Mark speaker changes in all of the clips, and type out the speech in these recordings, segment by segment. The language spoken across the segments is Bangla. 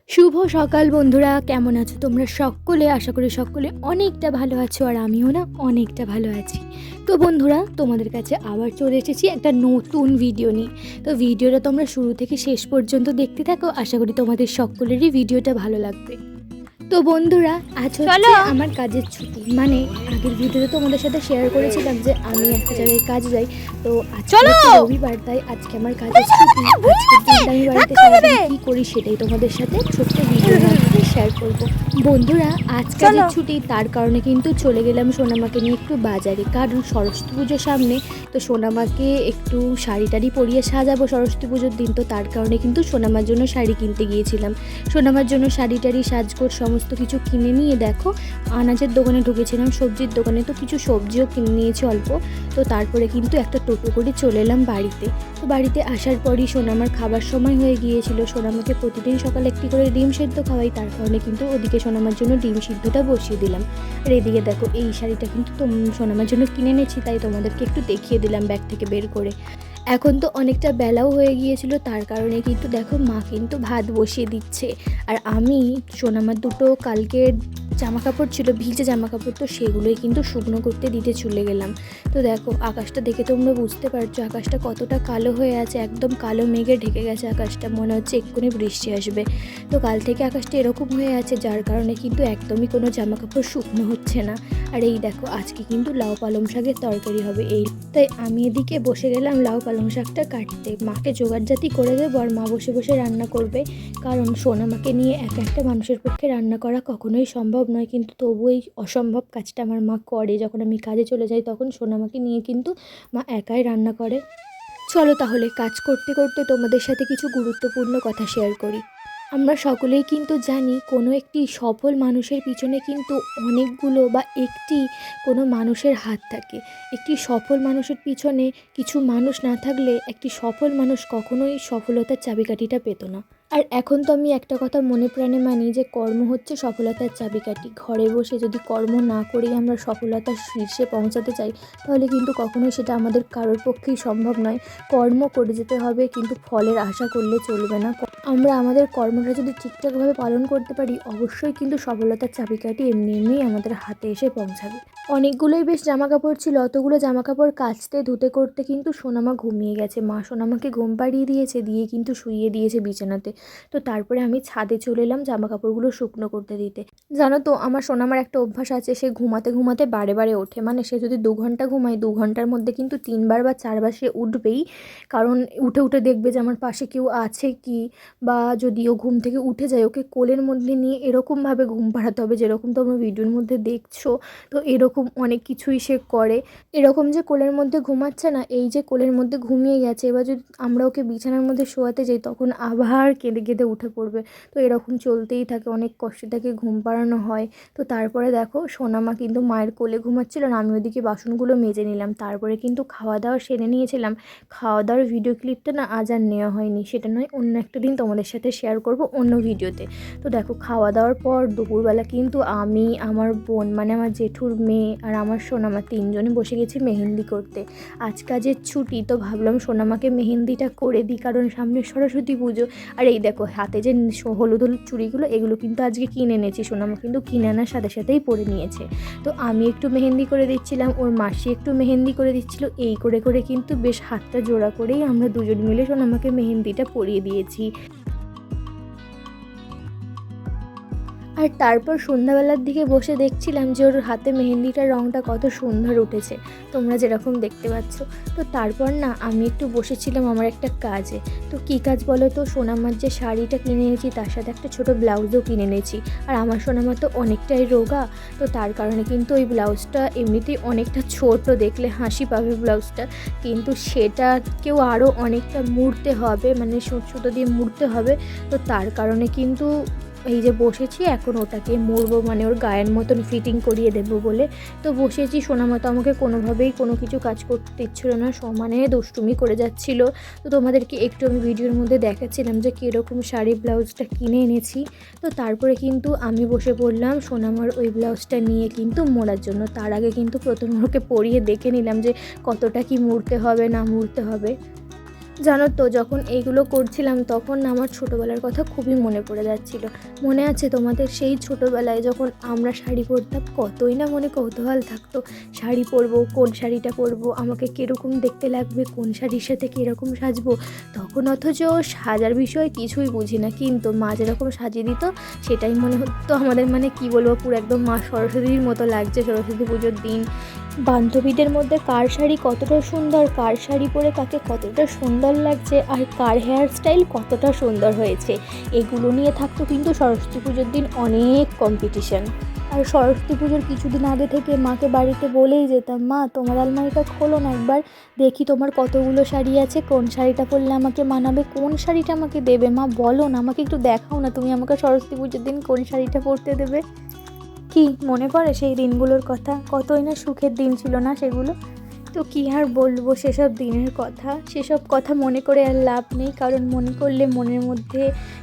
Speaker 1: শুভ সকাল বন্ধুরা, কেমন আছো তোমরা সকলে? আশা করি সকলে অনেকটা ভালো আছো, আর আমিও না অনেকটা ভালো আছি। তো বন্ধুরা, তোমাদের কাছে আবার চলে এসেছি একটা নতুন ভিডিও নিয়ে। তো ভিডিওটা তোমরা শুরু থেকে শেষ পর্যন্ত দেখতে থাকো, আশা করি তোমাদের সকলেরই ভিডিওটা ভালো লাগবে। তো বন্ধুরা, আজ হচ্ছে আমার কাজের ছুটি। মানে আগের ভিডিওতে তোমাদের সাথে শেয়ার করেছিলাম যে আমি একটা জায়গায় কাজে যাই। তো আজকে হচ্ছে রবিবার, তাই আজকে আমার কাজের ছুটি। আজকের দিনটা আমি বাড়িতে সারাদিন কী করি সেটাই তোমাদের সাথে ছোট্ট ভিডিওর মাধ্যমে শেয়ার করব। বন্ধুরা, আজ কাজের ছুটি, তার কারণে কিন্তু চলে গেলাম সোনামাকে নিয়ে একটু বাজারে, কারণ সরস্বতী পুজোর সামনে। তো সোনামাকে একটু শাড়ি টাড়ি পরিয়ে সাজাবো সরস্বতী পুজোর দিন, তো তার কারণে কিন্তু সোনামার জন্য শাড়ি কিনতে গিয়েছিলাম। সোনামার জন্য শাড়ি টাড়ি সাজগোজ সমস্ত কিছু কিনে নিয়ে দেখো আনাজের দোকানে ঢুকেছিলাম, সবজির দোকানে। তো কিছু সবজিও কিনে নিয়েছি অল্প। তো তারপরে কিন্তু একটা টোটো করে চলে এলাম বাড়িতে। তো বাড়িতে আসার পরই সোনামার খাবার সময় হয়ে গিয়েছিল। সোনামাকে প্রতিদিন সকালে একটি করে ডিম সেদ্ধ খাওয়াই, তার কারণে কিন্তু ওদিকে সোনামার জন্য ডিম সিদ্ধটা বসিয়ে দিলাম। আর এদিকে দেখো এই শাড়িটা কিন্তু সোনামার জন্য কিনে এনেছি, তাই তোমাদেরকে একটু দেখিয়ে দিলাম ব্যাগ থেকে বের করে। এখন তো অনেকটা বেলাও হয়ে গিয়েছিল, তার কারণে কিন্তু দেখো মা কিন্তু ভাত বসিয়ে দিচ্ছে। আর আমি সোনামার দুটো কালকের জামা কাপড় ছিল, ভিজে জামা কাপড়, তো সেগুলোই কিন্তু শুকনো করতে দিতে চলে গেলাম। তো দেখো আকাশটা দেখে তোমরা বুঝতে পারছো আকাশটা কতটা কালো হয়ে আছে, একদম কালো মেঘে ঢেকে গেছে আকাশটা, মনে হচ্ছে এক্ষুনি বৃষ্টি আসবে। তো কাল থেকে আকাশটা এরকম হয়ে আছে, যার কারণে কিন্তু একদমই কোনো জামা কাপড় শুকনো হচ্ছে না। আর এই দেখো আজকে কিন্তু লাউ পালং শাকের তরকারি হবে, তাই আমি এদিকে বসে গেলাম লাউ পালং শাকটা কাটতে। মাকে জোগাড়জাতি করে দেবো, আর মা বসে বসে রান্না করবে। কারণ সোনামাকে নিয়ে একটা মানুষের পক্ষে রান্না করা কখনোই সম্ভব নয়, কিন্তু তবু এই অসম্ভব কাজটা আমার মা করে। যখন আমি কাজে চলে যাই তখন সোনামাকে নিয়ে কিন্তু মা একাই রান্না করে। চলো তাহলে কাজ করতে করতে তোমাদের সাথে কিছু গুরুত্বপূর্ণ কথা শেয়ার করি। আমরা সকলেই কিন্তু জানি কোনো একটি সফল মানুষের পিছনে কিন্তু অনেকগুলো বা একটি কোনো মানুষের হাত থাকে। একটি সফল মানুষের পিছনে কিছু মানুষ না থাকলে একটি সফল মানুষ কখনোই সফলতার চাবিকাঠিটা পেত না। আর এখন তো আমি একটা কথা মনে প্রাণে মানি যে কর্ম হচ্ছে সফলতার চাবিকাঠি। ঘরে বসে যদি কর্ম না করেই আমরা সফলতার শীর্ষে পৌঁছাতে চাই, তাহলে কিন্তু কখনোই সেটা আমাদের কারোর পক্ষেই সম্ভব নয়। কর্ম করে যেতে হবে, কিন্তু ফলের আশা করলে চলবে না। আমরা আমাদের কর্মটা যদি ঠিকঠাকভাবে পালন করতে পারি, অবশ্যই কিন্তু সফলতার চাবিকাঠি এমনি এমনি আমাদের হাতে এসে পৌঁছাবে। অনেকগুলোই বেশ জামা কাপড় ছিল, অতগুলো জামা কাপড় কাচতে ধুতে করতে কিন্তু সোনামা ঘুমিয়ে গেছে। মা সোনামাকে ঘুম পাড়িয়ে দিয়েছে, দিয়ে কিন্তু শুইয়ে দিয়েছে বিছানাতে। তো তারপরে আমি ছাদে চলে এলাম জামা কাপড়গুলো শুকনো করতে দিতে। জানো তো আমার সোনামার একটা অভ্যাস আছে, সে ঘুমাতে ঘুমাতে বারে বারে ওঠে। মানে সে যদি 2 ঘন্টা ঘুমায়, 2 ঘন্টার মধ্যে কিন্তু 3বার বা 4বার সে উঠবেই। কারণ উঠে উঠে দেখবে যে আমার পাশে কেউ আছে কি, বা যদি ও ঘুম থেকে উঠে যায় ওকে কোলের মধ্যে নিয়ে এরকমভাবে ঘুম পাড়াতে হবে, যেরকম তোমরা ভিডিওর মধ্যে দেখছো। তো এরকম অনেক কিছুই সে করে। এরকম যে কোলের মধ্যে ঘুমাচ্ছে না, এই যে কোলের মধ্যে ঘুমিয়ে গেছে, এবার যদি আমরা ওকে বিছানার মধ্যে শোয়াতে যাই তখন আবার কেঁদে কেঁদে উঠে পড়বে। তো এরকম চলতেই থাকে, অনেক কষ্টে তাকে ঘুম পাড়ানো হয়। তো তারপরে দেখো সোনামা কিন্তু মায়ের কোলে ঘুমাচ্ছিল, আর আমি ওদিকে বাসনগুলো মেজে নিলাম। তারপরে কিন্তু খাওয়া দাওয়া সেরে নিয়েছিলাম। খাওয়া দাওয়ার ভিডিও ক্লিপটা না আজ আর নেওয়া হয়নি, সেটা নয় অন্য একটা দিন তোমাদের সাথে শেয়ার করব অন্য ভিডিওতে। তো দেখো খাওয়া দাওয়ার পর দুপুরবেলা কিন্তু আমি, আমার বোন মানে আমার জেঠুর মেয়ে আর আমার সোনামা তিনজনে বসে গেছি মেহেন্দি করতে। আজ কাজের ছুটি, তো ভাবলাম সোনামাকে মেহেন্দিটা করে দিই, কারণ সামনে সরস্বতী পুজো। আর এই দেখো হাতে যে হলুদ হলুদ চুড়িগুলো, এগুলো কিন্তু আজকে কিনে এনেছি। সোনামা কিন্তু কিনে আনার সাথে সাথেই পরে নিয়েছে। তো আমি একটু মেহেন্দি করে দিচ্ছিলাম, ওর মাসি একটু মেহেন্দি করে দিচ্ছিল। এই করে করে কিন্তু বেশ হাতটা জোড়া করেই আমরা দুজন মিলে সোনামাকে মেহেন্দিটা পরিয়ে দিয়েছি। আর তারপর সন্ধ্যাবেলার দিকে বসে দেখছিলাম যে ওর হাতে মেহেন্দিটার রঙটা কত সুন্দর উঠেছে, তোমরা যেরকম দেখতে পাচ্ছ। তো তারপর না আমি একটু বসেছিলাম আমার একটা কাজে। তো কী কাজ বলো তো, সোনামার যে শাড়িটা কিনে এনেছি তার সাথে একটা ছোটো ব্লাউজও কিনে এনেছি। আর আমার সোনামা তো অনেকটাই রোগা, তো তার কারণে কিন্তু ওই ব্লাউজটা এমনিতেই অনেকটা ছোট, দেখলে হাসি পাবে ব্লাউজটা, কিন্তু সেটাকেও আরও অনেকটা মুড়তে হবে, মানে সুতো দিয়ে মুড়তে হবে। তো তার কারণে কিন্তু এই যে বসেছি এখন ওটাকে মুড়বো, মানে ওর গায়ের মতন ফিটিং করিয়ে দেবো বলে। তো বসেছি, সোনামা তো আমাকে কোনোভাবেই কোনো কিছু কাজ করতে দিচ্ছিল না, সমানে দুষ্টুমি করে যাচ্ছিল। তো তোমাদেরকে একটু আমি ভিডিওর মধ্যে দেখাচ্ছিলাম যে কীরকম শাড়ি ব্লাউজটা কিনে এনেছি। তো তারপরে কিন্তু আমি বসে পড়লাম সোনামার ওই ব্লাউজটা নিয়ে কিন্তু মোড়ার জন্য। তার আগে কিন্তু প্রথমে ওকে পরিয়ে দেখে নিলাম যে কতটা কি মুড়তে হবে না মুড়তে হবে। জানো তো, যখন এইগুলো করছিলাম তখন আমার ছোটোবেলার কথা খুবই মনে পড়ে যাচ্ছিল। মনে আছে তোমাদের সেই ছোটোবেলায় যখন আমরা শাড়ি পরতাম, কতই না মনে কৌতূহল থাকতো। শাড়ি পরবো, কোন শাড়িটা পরবো, আমাকে কীরকম দেখতে লাগবে, কোন শাড়ির সাথে কীরকম সাজবো। তখন অথচ সাজার বিষয়ে কিছুই বুঝি না, কিন্তু মা যেরকম সাজিয়ে দিত সেটাই মনে হতো আমাদের, মানে কি বলবো, পুরো একদম মা সরস্বতীর মতো লাগছে সরস্বতী পুজোর দিন। বান্ধবীদের মধ্যে কার শাড়ি কতটা সুন্দর, কার শাড়ি পরে কাকে কতটা সুন্দর লাগছে, আর কার হেয়ার স্টাইল কতটা সুন্দর হয়েছে, এগুলো নিয়ে থাকতো কিন্তু সরস্বতী পুজোর দিন অনেক কম্পিটিশান। আর সরস্বতী পুজোর কিছুদিন আগে থেকে মাকে বাড়িতে বলেই যেতাম, মা তোমার আলমারিটা খোলো না একবার, দেখি তোমার কতগুলো শাড়ি আছে, কোন শাড়িটা পরলে আমাকে মানাবে, কোন শাড়িটা আমাকে দেবে, মা বলো না, আমাকে একটু দেখাও না তুমি আমাকে সরস্বতী পুজোর দিন কোন শাড়িটা পরতে দেবে। কি মনে পড়ে সেই দিনগুলোর কথা? কতই না সুখের দিন ছিল না সেগুলো। তো কী আর বলবো সেসব দিনের কথা, সেসব কথা মনে করে আর লাভ নেই, কারণ মনে করলে মনের মধ্যে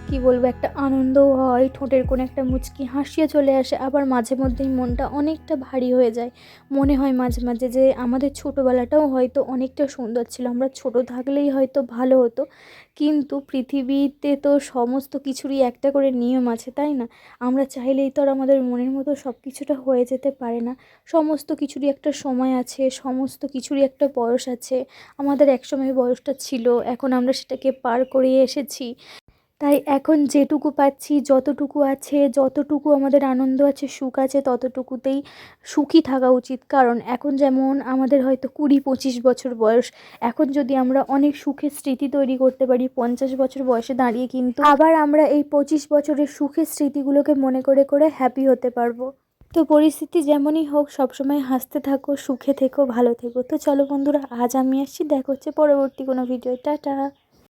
Speaker 1: কি বলবো একটা আনন্দও হয়, ঠোঁটের কোনো একটা মুচকি হাসিও চলে আসে, আবার মাঝে মধ্যেই মনটা অনেকটা ভারী হয়ে যায়। মনে হয় মাঝে মাঝে যে আমাদের ছোটোবেলাটাও হয়তো অনেকটা সুন্দর ছিল, আমরা ছোটো থাকলেই হয়তো ভালো হতো। কিন্তু পৃথিবীতে তো সমস্ত কিছুরই একটা করে নিয়ম আছে, তাই না? আমরা চাইলেই তো আর আমাদের মনের মতো সব কিছুটা হয়ে যেতে পারে না। সমস্ত কিছুরই একটা সময় আছে, সমস্ত কিছুরই একটা বয়স আছে। আমাদের একসময় বয়সটা ছিল, এখন আমরা সেটাকে পার করে এসেছি। তাই এখন যেটুকু পাচ্ছি, যতটুকু আছে, যতটুকু আমাদের আনন্দ আছে, সুখ আছে, ততটুকুতেই সুখী থাকা উচিত। কারণ এখন যেমন আমাদের হয়তো 20-25 বছর বয়স, এখন যদি আমরা অনেক সুখের স্মৃতি তৈরি করতে পারি 50 বছর বয়সে দাঁড়িয়ে, কিন্তু আবার আমরা এই 25 বছরের সুখের স্মৃতিগুলোকে মনে করে করে হ্যাপি হতে পারবো। তো পরিস্থিতি যেমনই হোক, সবসময় হাসতে থাকো, সুখে থেকো, ভালো থেকো। তো চলো বন্ধুরা, আজ আমি আসছি, দেখা হচ্ছে পরবর্তী কোনো ভিডিও। টাটা।